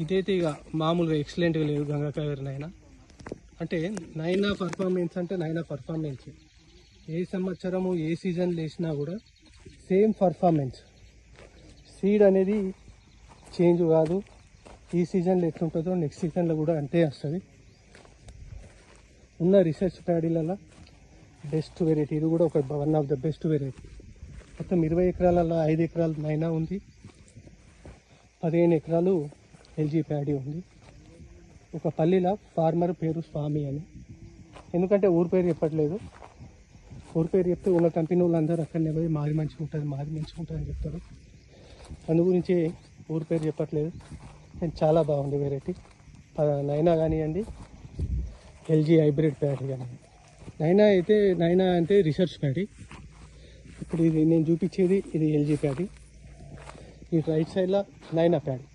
ఇదైతే ఇక మామూలుగా ఎక్సలెంట్గా లేదు గంగాకావేరి నైనా. అంటే నైనా పర్ఫార్మెన్స్ అంటే నైనా పర్ఫార్మెన్స్ ఏ సంవత్సరము ఏ సీజన్లో వేసినా కూడా సేమ్ పర్ఫార్మెన్స్. సీడ్ అనేది చేంజ్ కాదు. ఈ సీజన్లో ఎట్లుంటుందో నెక్స్ట్ సీజన్లో కూడా అంతే వస్తుంది. ఉన్న రీసెర్చ్ ప్యాడీలలో బెస్ట్ వెరైటీ ఇది కూడా ఒక one of the best variety. మొత్తం 20 ఎకరాలలో 5 ఎకరాలు నైనా ఉంది, 15 ఎకరాలు ఎల్జీ ప్యాడీ ఉంది. ఒక పల్లిలో ఫార్మర్ పేరు స్వామి అని, ఎందుకంటే ఊరి పేరు చెప్పట్లేదు. ఊరి పేరు చెప్తే ఉన్న కంపెనీ వాళ్ళు అందరూ అక్కడనే పోయి మాది మంచిగా ఉంటుంది మాది మంచిగా ఉంటుంది అని చెప్తారు. అందు గురించి ఊరి పేరు చెప్పట్లేదు. చాలా బాగుంది వెరైటీ. నైనా కానివ్వండి, ఎల్జీ హైబ్రిడ్ ప్యాడీ కానివ్వండి. నైనా అంటే రీసెర్చ్ ప్యాడీ. ఇప్పుడు ఇది నేను చూపించేది ఇది ఎల్జీ ప్యాడీ. ఈ రైట్ సైడ్లో నైనా ప్యాడీ.